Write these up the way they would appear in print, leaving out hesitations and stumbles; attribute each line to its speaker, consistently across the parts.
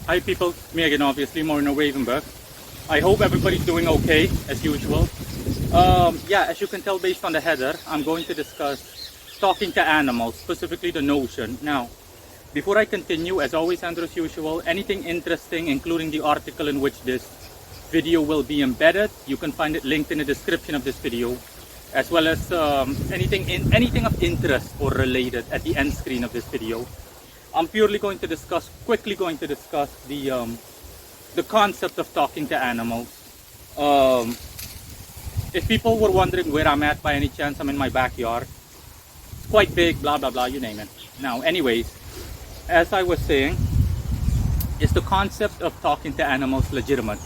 Speaker 1: Hi people, me again obviously, Morno Ravenberg. I hope everybody's doing okay as usual. Yeah, as you can tell based on the header, I'm going to discuss talking to animals, specifically the notion. Now, before I continue, as always and as usual, anything interesting, including the article in which this video will be embedded, you can find it linked in the description of this video, as well as anything of interest or related at the end screen of this video. I'm quickly going to discuss the concept of talking to animals. If people were wondering where I'm at by any chance, I'm in my backyard. It's quite big, blah blah blah, you name it. Now, anyways, as I was saying, is the concept of talking to animals legitimate?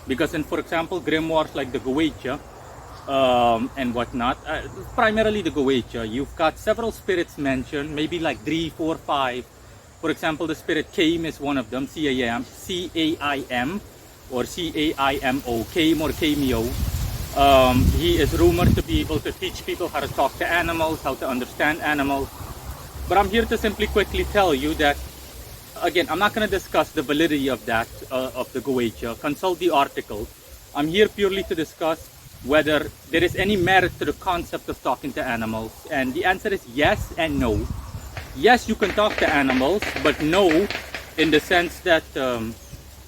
Speaker 1: Because in, for example, grimoires like the Goetia and whatnot, primarily the Goetia, you've got several spirits mentioned, maybe like 3, 4, 5. For example, the spirit Caim is one of them, C-A-I-M or C-A-I-M-O, Caim or Cameo. He is rumored to be able to teach people how to talk to animals, how to understand animals. But I'm here to simply quickly tell you that, again, I'm not going to discuss the validity of that, of the Goetia. Consult the article. I'm here purely to discuss whether there is any merit to the concept of talking to animals. And the answer is yes and no. Yes, you can talk to animals, but no, in the sense that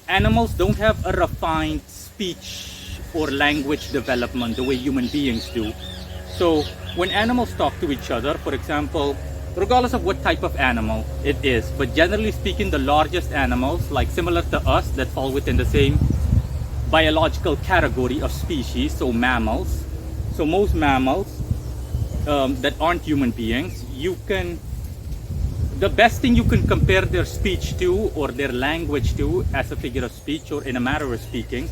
Speaker 1: animals don't have a refined speech or language development the way human beings do. So when animals talk to each other, for example, regardless of what type of animal it is, but generally speaking, the largest animals, like similar to us, that fall within the same biological category of species, so mammals. So most mammals that aren't human beings, the best thing you can compare their speech to or their language to as a figure of speech or in a matter of speaking,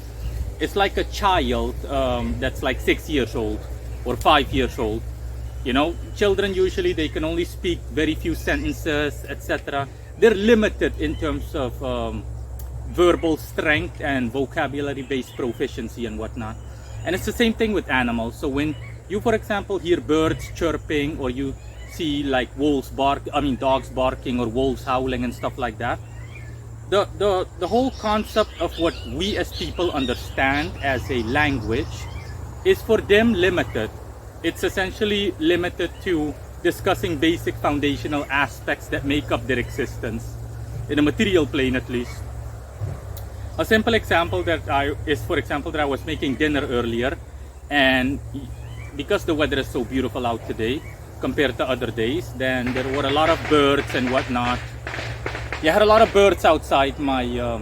Speaker 1: it's like a child that's like 6 years old or 5 years old. You know, children usually they can only speak very few sentences, etc. They're limited in terms of verbal strength and vocabulary-based proficiency and whatnot. And it's the same thing with animals. So when you, for example, hear birds chirping or you see like dogs barking or wolves howling and stuff like that, the whole concept of what we as people understand as a language is for them limited. It's essentially limited to discussing basic foundational aspects that make up their existence in a material plane, at least. A simple example that I was making dinner earlier, and because the weather is so beautiful out today compared to other days, then there were a lot of birds and whatnot. You had a lot of birds outside my you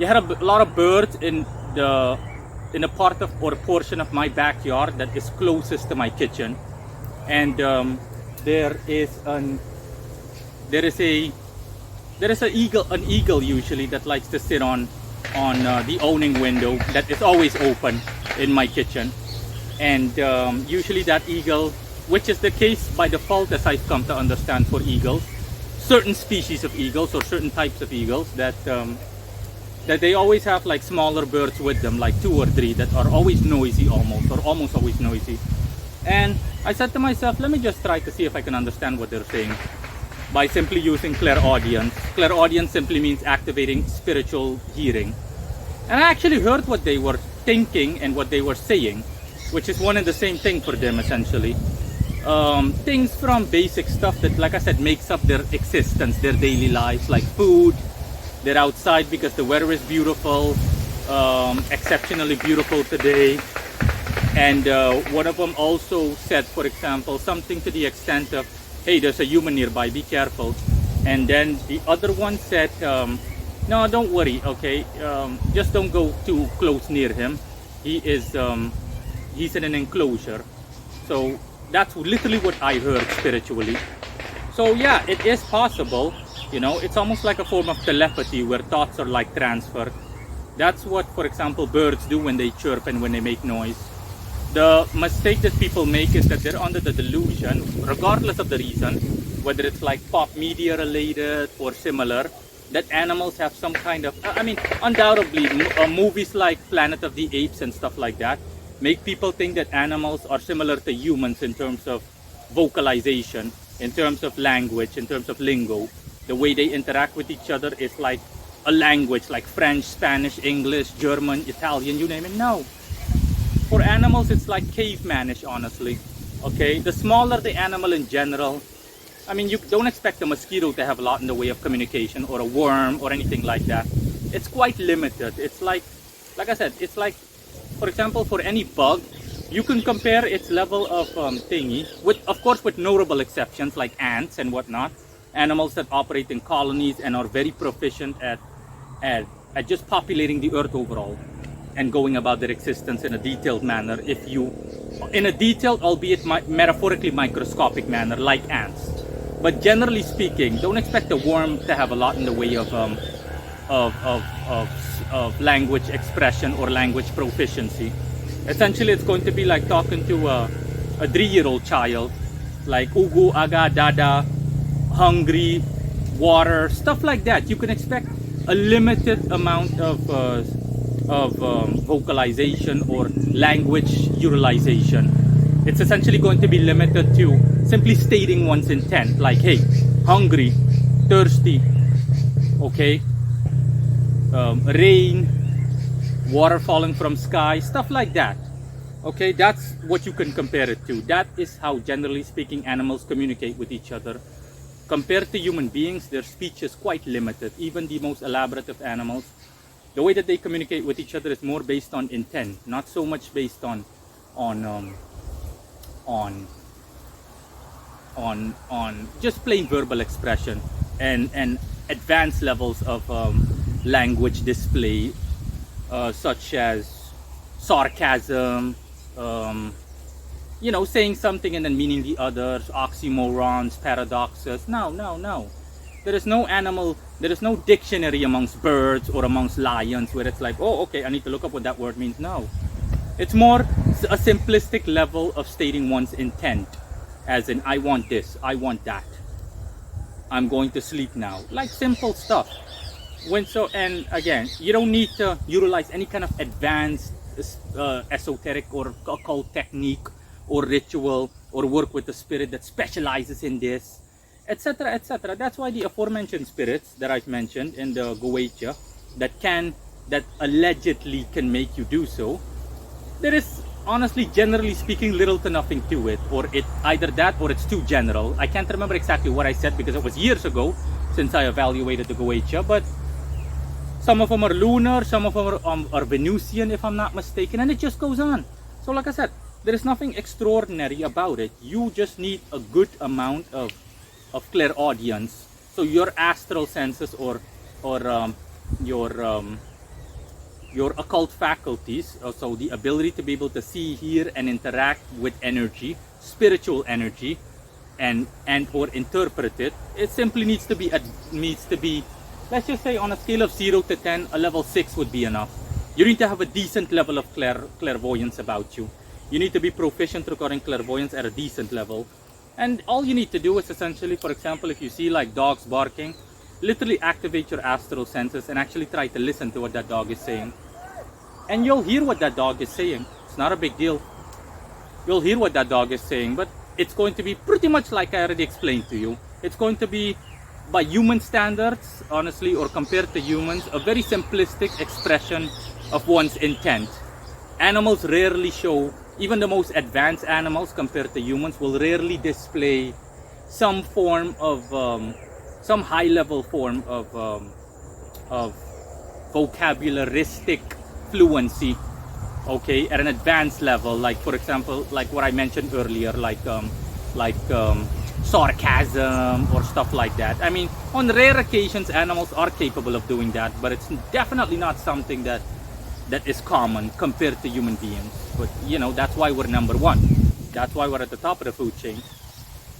Speaker 1: had a lot of birds in a part of or portion of my backyard that is closest to my kitchen, and there is an eagle usually that likes to sit on the awning window that is always open in my kitchen. And usually that eagle, which is the case by default as I've come to understand for eagles, certain species of eagles or certain types of eagles, that they always have like smaller birds with them, like 2 or 3 that are always noisy almost always noisy. And I said to myself, let me just try to see if I can understand what they're saying by simply using clairaudience. Clairaudience simply means activating spiritual hearing. And I actually heard what they were thinking and what they were saying, which is one and the same thing for them essentially. Things from basic stuff that, like I said, makes up their existence, their daily lives, like food. They're outside because the weather is beautiful, exceptionally beautiful today. And one of them also said, for example, something to the extent of, hey, there's a human nearby, be careful. And then the other one said, no, don't worry, okay, just don't go too close near him. He's in an enclosure. So that's literally what I heard spiritually. So yeah, it is possible. You know, it's almost like a form of telepathy where thoughts are like transferred. That's what, for example, birds do when they chirp and when they make noise. The mistake that people make is that they're under the delusion, regardless of the reason, whether it's like pop media related or similar, that animals have some kind of, undoubtedly, movies like Planet of the Apes and stuff like that make people think that animals are similar to humans in terms of vocalization, in terms of language, in terms of lingo. the way they interact with each other is like a language, like French, Spanish, English, German, Italian, you name it. No. For animals, it's like cavemanish, honestly. Okay, the smaller the animal in general, I mean, you don't expect a mosquito to have a lot in the way of communication, or a worm or anything like that. It's quite limited. It's like I said, it's like, for example, for any bug, you can compare its level of thingy, with, of course, with notable exceptions like ants and whatnot, animals that operate in colonies and are very proficient at just populating the earth overall and going about their existence in a detailed manner. In a detailed, albeit metaphorically microscopic manner, like ants. But generally speaking, don't expect a worm to have a lot in the way of language expression or language proficiency. Essentially, it's going to be like talking to a 3-year-old child, like ugu, aga, dada, hungry, water, stuff like that. You can expect a limited amount of vocalization or language utilization. It's essentially going to be limited to simply stating one's intent, like, hey, hungry, thirsty, okay, rain, water falling from sky, stuff like that. Okay, that's what you can compare it to. That is how, generally speaking, animals communicate with each other. Compared to human beings, their speech is quite limited. Even the most elaborate of animals, the way that they communicate with each other is more based on intent, not so much based on just plain verbal expression and advanced levels of language display, such as sarcasm, saying something and then meaning the others, oxymorons, paradoxes. No. There is no dictionary amongst birds or amongst lions where it's like, oh, okay, I need to look up what that word means. No. It's more a simplistic level of stating one's intent, as in, I want this, I want that, I'm going to sleep now, like simple stuff. And again, you don't need to utilize any kind of advanced esoteric or occult technique or ritual or work with a spirit that specializes in this, etc., etc. That's why the aforementioned spirits that I've mentioned in the Goetia that allegedly can make you do so, there is, honestly, generally speaking, little to nothing to it, or either that or it's too general. I can't remember exactly what I said because it was years ago since I evaluated the Goetia, but some of them are lunar, some of them are Venusian, if I'm not mistaken, and it just goes on. So like I said, there is nothing extraordinary about it. You just need a good amount of clairaudience, so your astral senses or your occult faculties, so the ability to be able to see, hear, and interact with energy, spiritual energy, and or interpret it. It simply needs to be, let's just say, on a scale of 0 to 10, a level 6 would be enough. You need to have a decent level of clairvoyance about you. You need to be proficient regarding clairvoyance at a decent level. And all you need to do is essentially, for example, if you see like dogs barking, literally activate your astral senses and actually try to listen to what that dog is saying. And you'll hear what that dog is saying. It's not a big deal. You'll hear what that dog is saying, but it's going to be pretty much like I already explained to you. It's going to be, by human standards, honestly, or compared to humans, a very simplistic expression of one's intent. Animals rarely show, even the most advanced animals compared to humans will rarely display some form of, some high-level form of vocabularistic fluency, okay, at an advanced level, like, for example, like what I mentioned earlier, like sarcasm or stuff like that. I mean, on rare occasions, animals are capable of doing that, but it's definitely not something that is common compared to human beings. But, you know, that's why we're number one. That's why we're at the top of the food chain.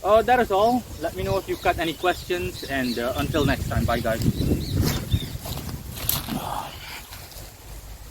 Speaker 1: That is all. Let me know if you've got any questions, and until next time, bye guys.